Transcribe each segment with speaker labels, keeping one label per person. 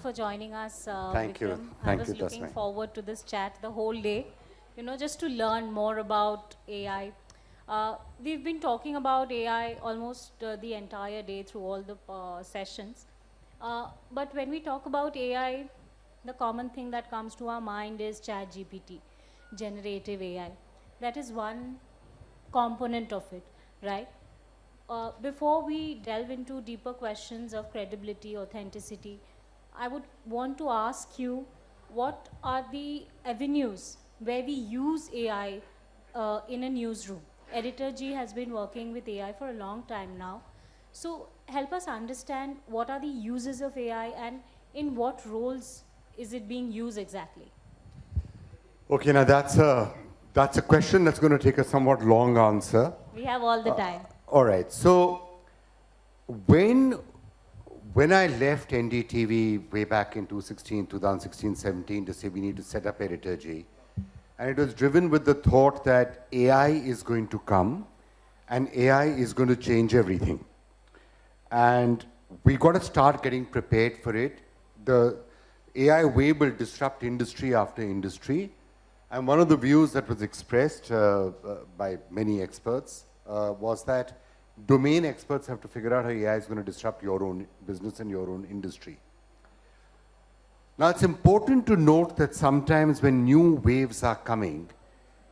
Speaker 1: for joining us,
Speaker 2: Thank you.
Speaker 1: Vikram.
Speaker 2: Thank
Speaker 1: I was
Speaker 2: you,
Speaker 1: looking
Speaker 2: Tasmai.
Speaker 1: forward to this chat the whole day, just to learn more about AI. We've been talking about AI almost the entire day through all the sessions. But when we talk about AI, the common thing that comes to our mind is ChatGPT, generative AI. That is one component of it, right? Before we delve into deeper questions of credibility, authenticity, I would want to ask you, what are the avenues where we use AI in a newsroom? Editor G has been working with AI for a long time now. So help us understand what are the uses of AI and in what roles is it being used exactly?
Speaker 2: Okay, now that's a question that's going to take a somewhat long answer.
Speaker 1: We have all the time.
Speaker 2: All right. So when I left NDTV way back in 2016-17 to say we need to set up Editor G, and it was driven with the thought that AI is going to come and AI is going to change everything. And we got to start getting prepared for it. The AI wave will disrupt industry after industry. And one of the views that was expressed by many experts was that domain experts have to figure out how AI is going to disrupt your own business and your own industry. Now, it's important to note that sometimes when new waves are coming,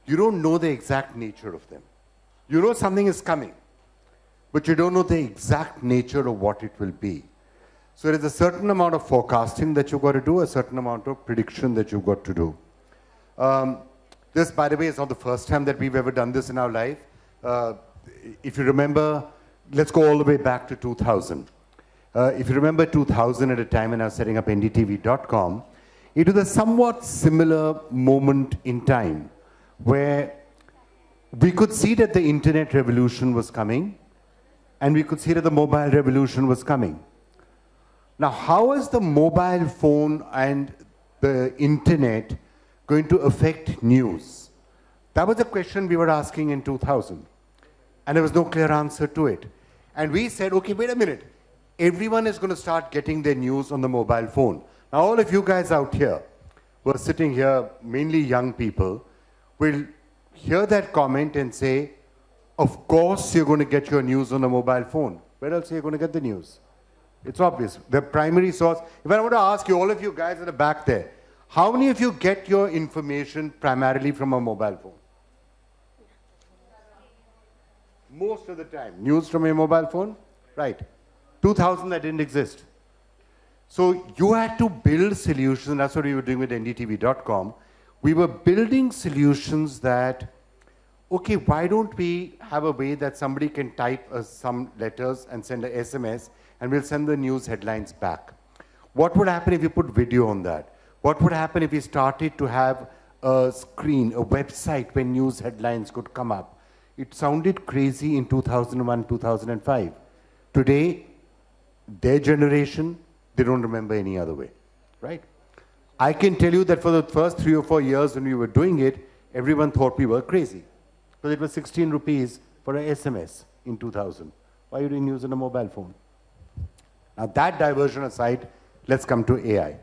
Speaker 2: you don't know the exact nature of them. You know something is coming, but you don't know the exact nature of what it will be. So there is a certain amount of forecasting that you've got to do, a certain amount of prediction that you've got to do. This, by the way, is not the first time that we've ever done this in our life. If you remember, let's go all the way back to 2000. If you remember 2000 at a time when I was setting up ndtv.com, it was a somewhat similar moment in time where we could see that the internet revolution was coming and we could see that the mobile revolution was coming. Now, how is the mobile phone and the internet going to affect news? That was a question we were asking in 2000. And there was no clear answer to it. And we said, okay, wait a minute. Everyone is going to start getting their news on the mobile phone. Now, all of you guys out here who are sitting here, mainly young people, will hear that comment and say, of course you're going to get your news on the mobile phone. Where else are you going to get the news? It's obvious. The primary source. If I want to ask you, all of you guys at the back there, how many of you get your information primarily from a mobile phone? Most of the time. News from a mobile phone? Right. 2000, that didn't exist. So you had to build solutions. That's what we were doing with ndtv.com. We were building solutions that, okay, why don't we have a way that somebody can type some letters and send an SMS and we'll send the news headlines back. What would happen if you put video on that? What would happen if we started to have a screen, a website where news headlines could come up? It sounded crazy in 2001, 2005. Today, their generation, they don't remember any other way, right? I can tell you that for the first 3 or 4 years when we were doing it, everyone thought we were crazy. Because it was 16 rupees for an SMS in 2000. Why are you doing news on a mobile phone? Now that diversion aside, let's come to AI.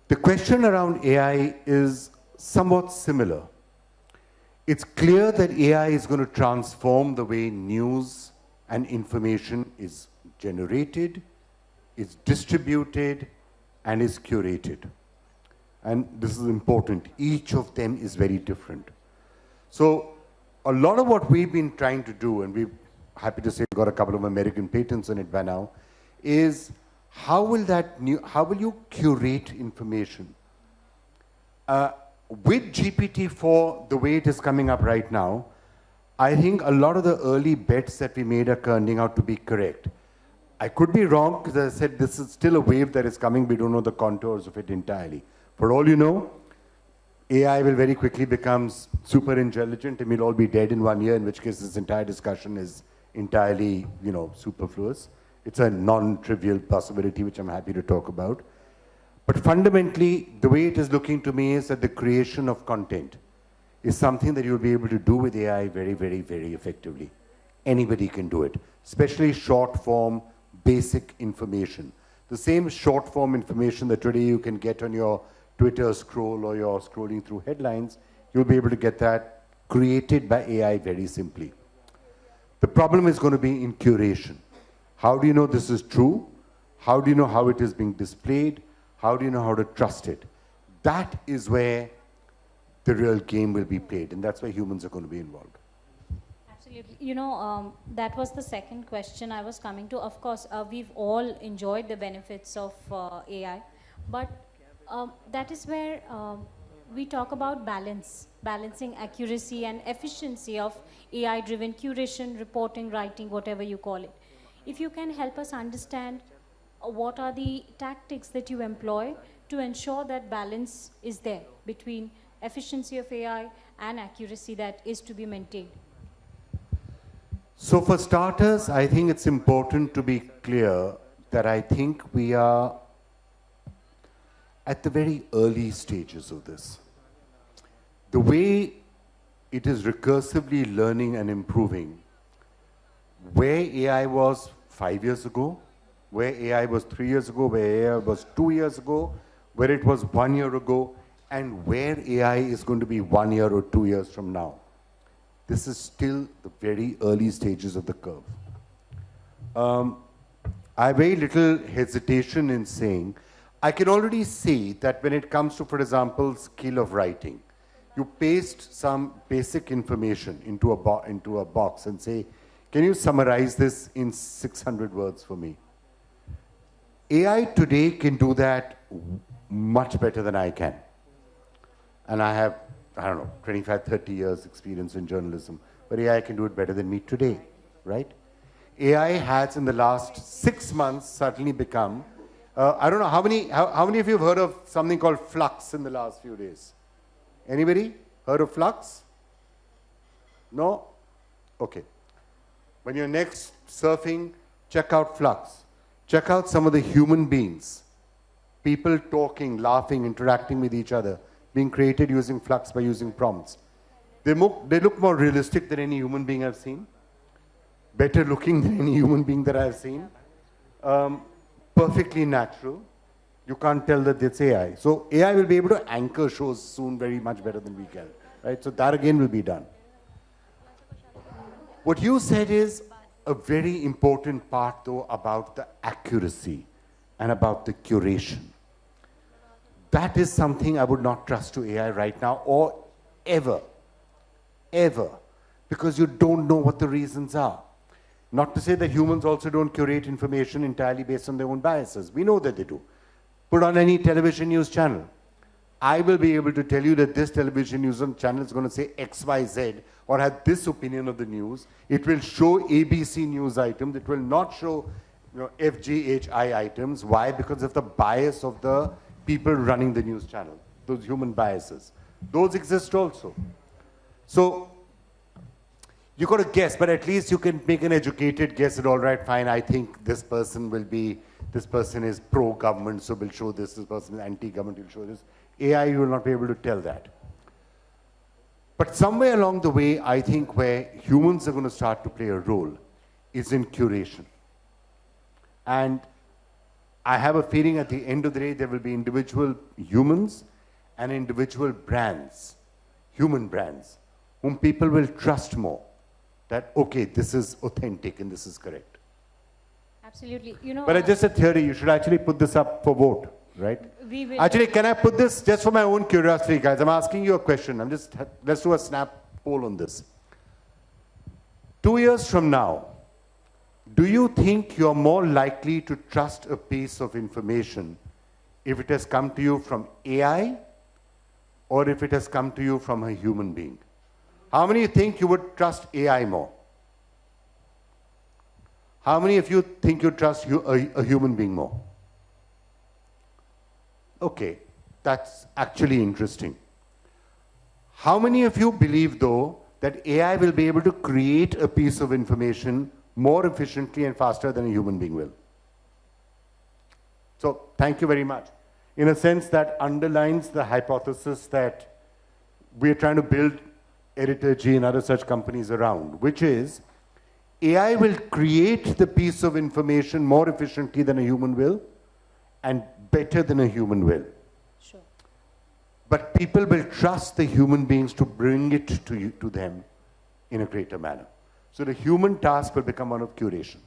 Speaker 2: The question around AI is somewhat similar. It's clear that AI is going to transform the way news and information is generated, is distributed, and is curated. And this is important. Each of them is very different. So a lot of what we've been trying to do, and we're happy to say we've got a couple of American patents on it by now, is how will you curate information? With GPT-4, the way it is coming up right now, I think a lot of the early bets that we made are turning out to be correct. I could be wrong, because as I said, this is still a wave that is coming. We don't know the contours of it entirely. For all you know, AI will very quickly become super intelligent and we'll all be dead in 1 year, in which case this entire discussion is entirely, superfluous. It's a non-trivial possibility, which I'm happy to talk about. But fundamentally, the way it is looking to me is that the creation of content is something that you'll be able to do with AI very, very, very effectively. Anybody can do it, especially short form, basic information. The same short form information that today you can get on your Twitter scroll or you're scrolling through headlines, you'll be able to get that created by AI very simply. The problem is going to be in curation. How do you know this is true? How do you know how it is being displayed? How do you know how to trust it? That is where the real game will be played, and that's where humans are going to be involved.
Speaker 1: Absolutely. You know, that was the second question I was coming to. Of course, we've all enjoyed the benefits of AI, but that is where we talk about balancing accuracy and efficiency of AI-driven curation, reporting, writing, whatever you call it. If you can help us understand what are the tactics that you employ to ensure that balance is there between efficiency of AI and accuracy that is to be maintained.
Speaker 2: So for starters, I think it's important to be clear that I think we are at the very early stages of this. The way it is recursively learning and improving, where AI was 5 years ago, where AI was 3 years ago, where AI was 2 years ago, where it was 1 year ago, and where AI is going to be 1 year or 2 years from now. This is still the very early stages of the curve. I have very little hesitation in saying, I can already see that when it comes to, for example, skill of writing, you paste some basic information into a box and say, can you summarize this in 600 words for me? AI today can do that much better than I can. And I have, I don't know, 25, 30 years experience in journalism, but AI can do it better than me today, right? AI has in the last 6 months certainly become, I don't know, how many of you have heard of something called flux in the last few days? Anybody heard of flux? No? Okay. When you're next surfing, check out flux. Check out some of the human beings, people talking, laughing, interacting with each other, being created using flux by using prompts. They look more realistic than any human being I've seen, better looking than any human being that I've seen, perfectly natural. You can't tell that it's AI. So AI will be able to anchor shows soon very much better than we can, right? So that again will be done. What you said is a very important part though about the accuracy and about the curation. That is something I would not trust to AI right now or ever, because you don't know what the reasons are. Not to say that humans also don't curate information entirely based on their own biases. We know that they do. Put on any television news channel. I will be able to tell you that this television news channel is going to say XYZ or have this opinion of the news. It will show ABC news items. It will not show FGHI items. Why? Because of the bias of the people running the news channel, those human biases. Those exist also. So you got to guess, but at least you can make an educated guess at all right, fine, I think this person is pro-government, so will show this person is anti-government, will show this. AI, you will not be able to tell that. But somewhere along the way, I think where humans are going to start to play a role is in curation. And I have a feeling at the end of the day, there will be individual humans and individual brands, human brands, whom people will trust more. That, okay, this is authentic and this is correct.
Speaker 1: Absolutely.
Speaker 2: But it's just a theory. You should actually put this up for vote, right?
Speaker 1: We will.
Speaker 2: Actually, can I put this just for my own curiosity, guys? I'm asking you a question. Let's do a snap poll on this. 2 years from now, do you think you're more likely to trust a piece of information if it has come to you from AI or if it has come to you from a human being? How many think you would trust AI more? How many of you think you trust a human being more? Okay, that's actually interesting. How many of you believe, though, that AI will be able to create a piece of information more efficiently and faster than a human being will? So, thank you very much. In a sense, that underlines the hypothesis that we're trying to build Editor-G and other such companies around, which is AI will create the piece of information more efficiently than a human will, and better than a human will.
Speaker 1: Sure.
Speaker 2: But people will trust the human beings to bring it to them in a greater manner. So the human task will become one of curation.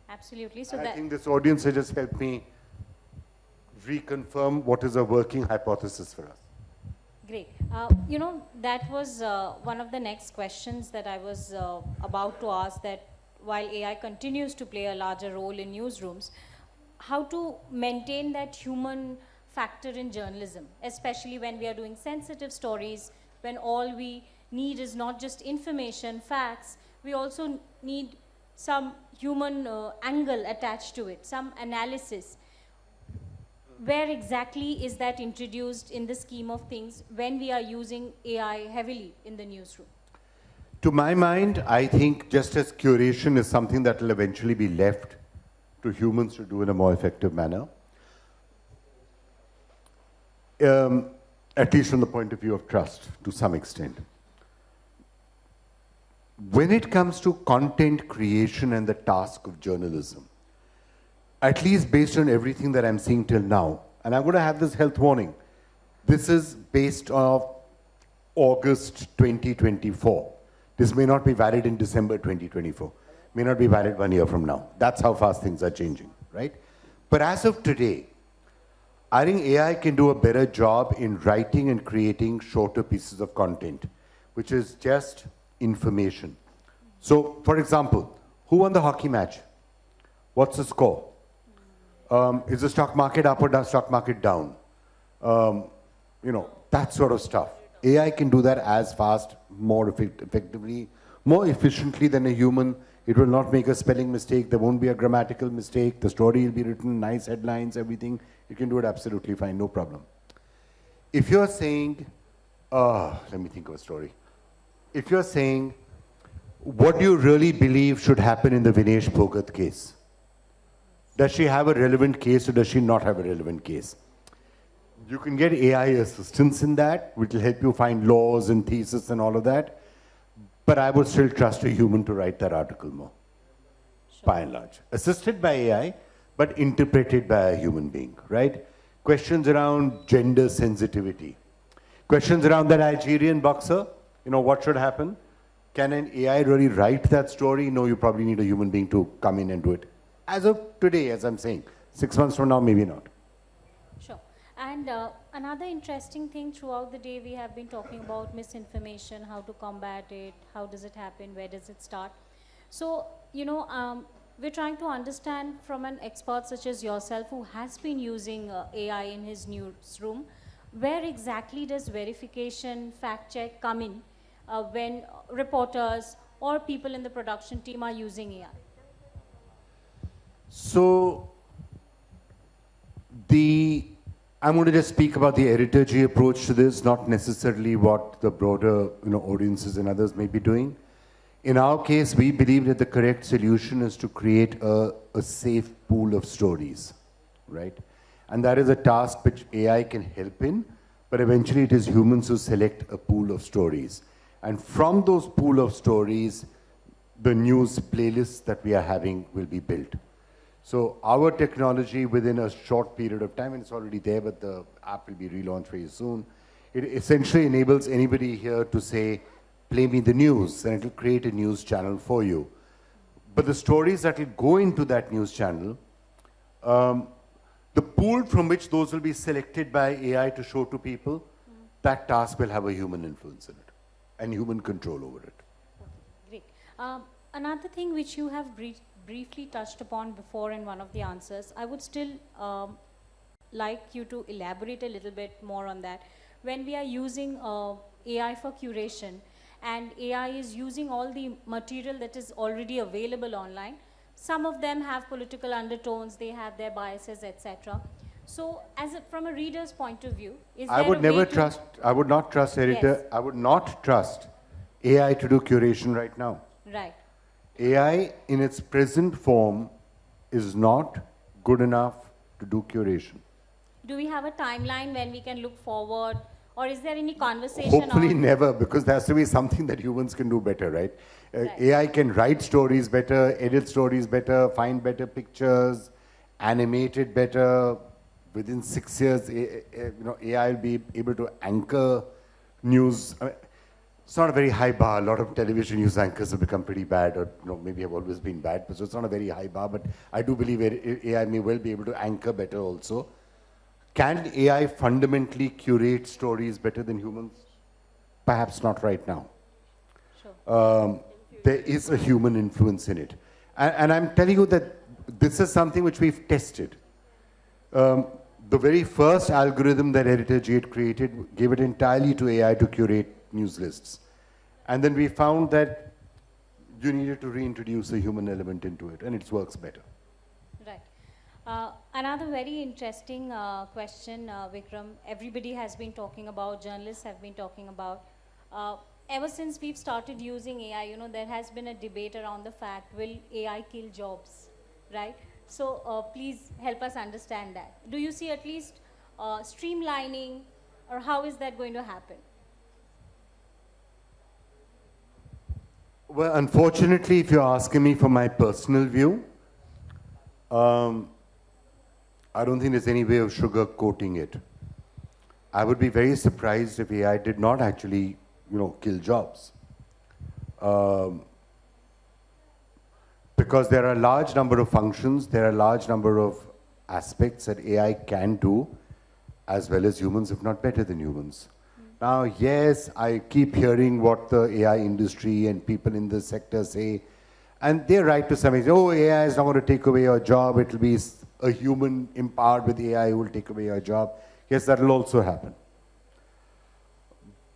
Speaker 1: Absolutely. So
Speaker 2: I think this audience has just helped me reconfirm what is a working hypothesis for us.
Speaker 1: Great. You know, that was one of the next questions that I was about to ask, that while AI continues to play a larger role in newsrooms, how to maintain that human factor in journalism, especially when we are doing sensitive stories, when all we need is not just information, facts, we also need some human angle attached to it, some analysis. Where exactly is that introduced in the scheme of things when we are using AI heavily in the newsroom?
Speaker 2: To my mind, I think just as curation is something that will eventually be left to humans to do in a more effective manner, at least from the point of view of trust to some extent. When it comes to content creation and the task of journalism, at least based on everything that I'm seeing till now, and I'm going to have this health warning. This is based on August 2024. This may not be valid in December 2024. May not be valid 1 year from now. That's how fast things are changing, right? But as of today, I think AI can do a better job in writing and creating shorter pieces of content, which is just information. So, for example, who won the hockey match? What's the score? Is the stock market up or the stock market down? You know, that sort of stuff. AI can do that as fast, more effectively, more efficiently than a human. It will not make a spelling mistake. There won't be a grammatical mistake. The story will be written, nice headlines, everything. It can do it absolutely fine, no problem. If you're saying, let me think of a story. If you're saying, what do you really believe should happen in the Vinesh Bhogat case? Does she have a relevant case or does she not have a relevant case? You can get AI assistance in that, which will help you find laws and thesis and all of that. But I would still trust a human to write that article more, by and large. Assisted by AI, but interpreted by a human being, right? Questions around gender sensitivity. Questions around that Algerian boxer, you know, what should happen? Can an AI really write that story? No, you probably need a human being to come in and do it. As of today, as I'm saying, 6 months from now, maybe not.
Speaker 1: Sure. And another interesting thing throughout the day, we have been talking about misinformation, how to combat it, how does it happen, where does it start. So, you know, we're trying to understand from an expert such as yourself who has been using AI in his newsroom, where exactly does verification, fact check come in when reporters or people in the production team are using AI?
Speaker 2: So, I'm going to just speak about the editor-G approach to this, not necessarily what the broader audiences and others may be doing. In our case, we believe that the correct solution is to create a safe pool of stories, right? And that is a task which AI can help in, but eventually it is humans who select a pool of stories. And from those pool of stories, the news playlists that we are having will be built. So our technology within a short period of time, and it's already there, but the app will be relaunched very soon, it essentially enables anybody here to say, play me the news, and it will create a news channel for you. But the stories that will go into that news channel, the pool from which those will be selected by AI to show to people, that task will have a human influence in it and human control over it.
Speaker 1: Great. Another thing which you have briefly touched upon before in one of the answers, I would still like you to elaborate a little bit more on that. When we are using AI for curation, and AI is using all the material that is already available online, some of them have political undertones, they have their biases, etc. So, from a reader's point of view, is there
Speaker 2: I would not trust editor,
Speaker 1: Yes.
Speaker 2: I would not trust AI to do curation right now.
Speaker 1: Right.
Speaker 2: AI in its present form is not good enough to do curation.
Speaker 1: Do we have a timeline when we can look forward, or is there any conversation
Speaker 2: Hopefully
Speaker 1: on...
Speaker 2: never, because there has to be something that humans can do better, right?
Speaker 1: Right.
Speaker 2: AI can write stories better, edit stories better, find better pictures, animate it better, within 6 years, AI will be able to anchor news. I mean, it's not a very high bar. A lot of television news anchors have become pretty bad, or maybe have always been bad. So it's not a very high bar, but I do believe AI may well be able to anchor better also. Can AI fundamentally curate stories better than humans? Perhaps not right now.
Speaker 1: Sure.
Speaker 2: There is a human influence in it. And I'm telling you that this is something which we've tested. The very first algorithm that Editor J had created gave it entirely to AI to curate news lists. And then we found that you needed to reintroduce a human element into it, and it works better.
Speaker 1: Right. Another very interesting question, Vikram. Everybody has been talking about, journalists have been talking about. Ever since we've started using AI, there has been a debate around the fact, will AI kill jobs, right? So please help us understand that. Do you see at least streamlining, or how is that going to happen?
Speaker 2: Well, unfortunately, if you're asking me for my personal view, I don't think there's any way of sugarcoating it. I would be very surprised if AI did not actually, kill jobs. Because there are a large number of functions, there are a large number of aspects that AI can do as well as humans, if not better than humans. Now, yes, I keep hearing what the AI industry and people in the sector say, and they're right to some extent. Oh, AI is not going to take away your job. It will be a human empowered with AI who will take away your job. Yes, that will also happen.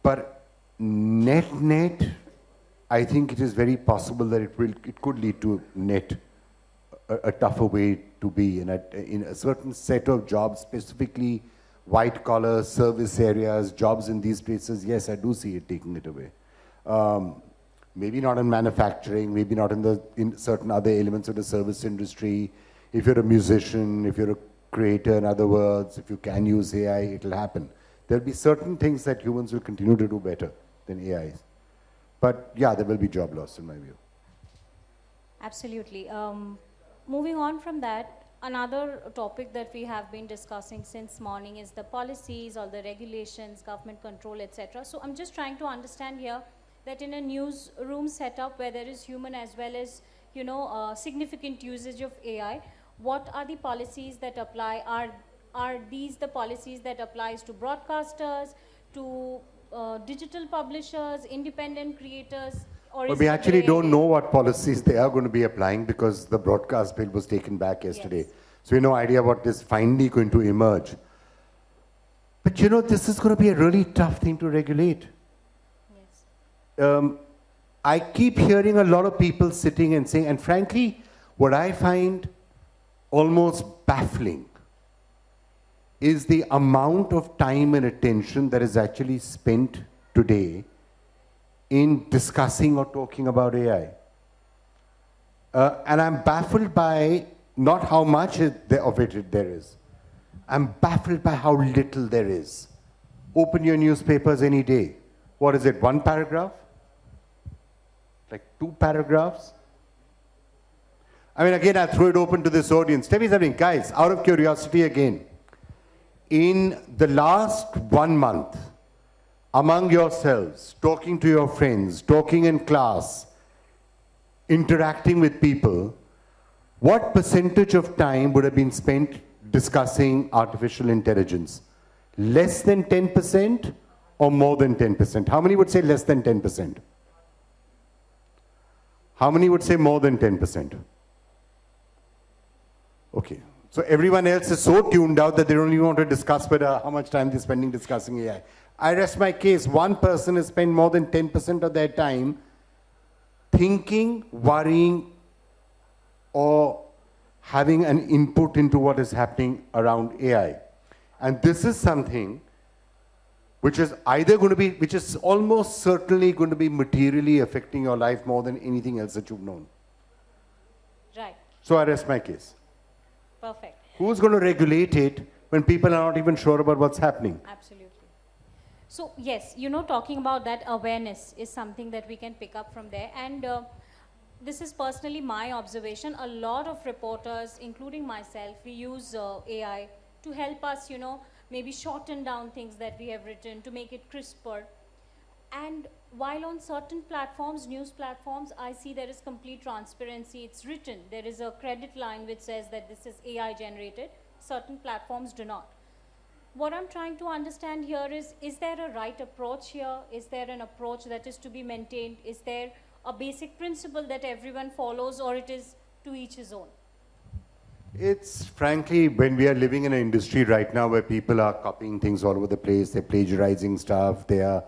Speaker 2: But net, I think it is very possible that it could lead to a tougher way to be in a certain set of jobs, specifically white collar service areas, jobs in these places. Yes, I do see it taking it away. Maybe not in manufacturing, maybe not in certain other elements of the service industry. If you're a musician, if you're a creator, in other words, if you can use AI, it'll happen. There'll be certain things that humans will continue to do better than AIs. But yeah, there will be job loss in my view.
Speaker 1: Absolutely. Moving on from that, another topic that we have been discussing since morning is the policies or the regulations, government control, etc. So I'm just trying to understand here that in a newsroom setup where there is human as well as significant usage of AI, what are the policies that apply? Are these the policies that applies to broadcasters, to digital publishers, independent creators?
Speaker 2: But we actually don't know what policies they are going to be applying because the broadcast bill was taken back yesterday. Yes. So we have no idea what is finally going to emerge. But this is going to be a really tough thing to regulate. Yes. I keep hearing a lot of people sitting and saying, and frankly, what I find almost baffling is the amount of time and attention that is actually spent today in discussing or talking about AI. And I'm baffled by not how much of it there is. I'm baffled by how little there is. Open your newspapers any day. What is it, 1 paragraph? Like 2 paragraphs? I mean, again, I'll throw it open to this audience. Tell me something, guys, out of curiosity again. In the last 1 month, among yourselves, talking to your friends, talking in class, interacting with people, what percentage of time would have been spent discussing artificial intelligence? Less than 10% or more than 10%? How many would say less than 10%? How many would say more than 10%? Okay. So everyone else is so tuned out that they don't even want to discuss how much time they're spending discussing AI. I rest my case. One person has spent more than 10% of their time thinking, worrying, or having an input into what is happening around AI. And this is something which is which is almost certainly going to be materially affecting your life more than anything else that you've known.
Speaker 1: Right.
Speaker 2: So I rest my case.
Speaker 1: Perfect.
Speaker 2: Who's going to regulate it when people are not even sure about what's happening?
Speaker 1: Absolutely. So yes, talking about that, awareness is something that we can pick up from there. And this is personally my observation. A lot of reporters, including myself, we use AI to help us, you know, maybe shorten down things that we have written, to make it crisper. And while on certain platforms, news platforms, I see there is complete transparency. It's written. There is a credit line which says that this is AI generated. Certain platforms do not. What I'm trying to understand here is there a right approach here? Is there an approach that is to be maintained? Is there a basic principle that everyone follows, or it is to each his own?
Speaker 2: It's frankly, when we are living in an industry right now where people are copying things all over the place, they're plagiarizing stuff, they are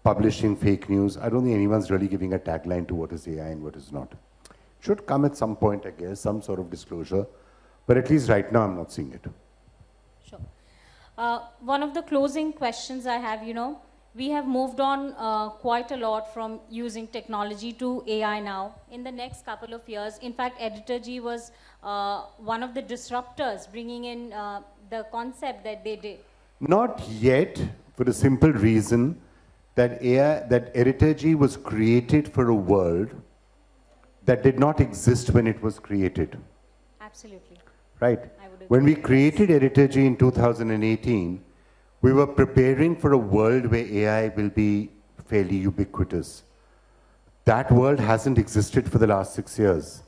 Speaker 2: publishing fake news, I don't think anyone's really giving a tagline to what is AI and what is not. Should come at some point, I guess, some sort of disclosure, but at least right now I'm not seeing it.
Speaker 1: Sure. One of the closing questions I have, you know, we have moved on quite a lot from using technology to AI now. In the next couple of years, in fact, Editor G was one of the disruptors, bringing in the concept that they did.
Speaker 2: Not yet, for the simple reason that Editor G was created for a world that did not exist when it was created.
Speaker 1: Absolutely.
Speaker 2: Right. When we created Editor G in 2018, we were preparing for a world where AI will be fairly ubiquitous. That world hasn't existed for the last 6 years,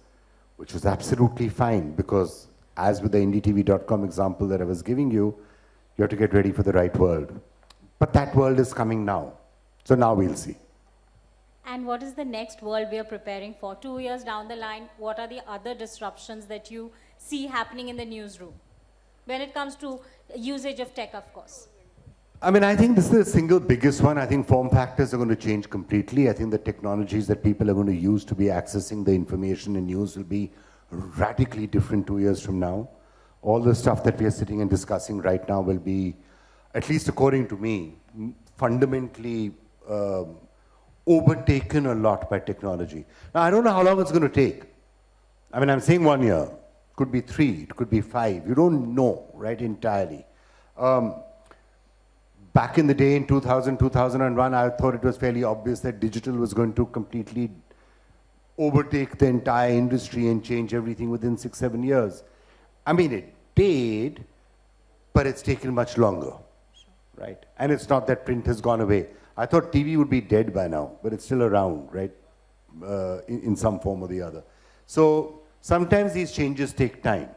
Speaker 2: which was absolutely fine, because as with the IndieTV.com example that I was giving you, you have to get ready for the right world. But that world is coming now. So now we'll see.
Speaker 1: And what is the next world we are preparing for? 2 years down the line, what are the other disruptions that you see happening in the newsroom? When it comes to usage of tech, of course.
Speaker 2: I mean, I think this is the single biggest one. I think form factors are going to change completely. I think the technologies that people are going to use to be accessing the information and news will be radically different 2 years from now. All the stuff that we are sitting and discussing right now will be, at least according to me, fundamentally overtaken a lot by technology. Now, I don't know how long it's going to take. I mean, I'm saying 1 year. It could be 3, it could be 5. You don't know, right, entirely. Back in the day in 2000, 2001, I thought it was fairly obvious that digital was going to completely overtake the entire industry and change everything within 6, 7 years. I mean, it did, but it's taken much longer, right? And it's not that print has gone away. I thought TV would be dead by now, but it's still around, right? In some form or the other. So sometimes these changes take time.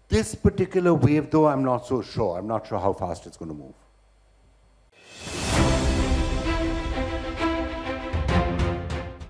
Speaker 2: This particular wave, though, I'm not so sure. I'm not sure how fast it's going to move.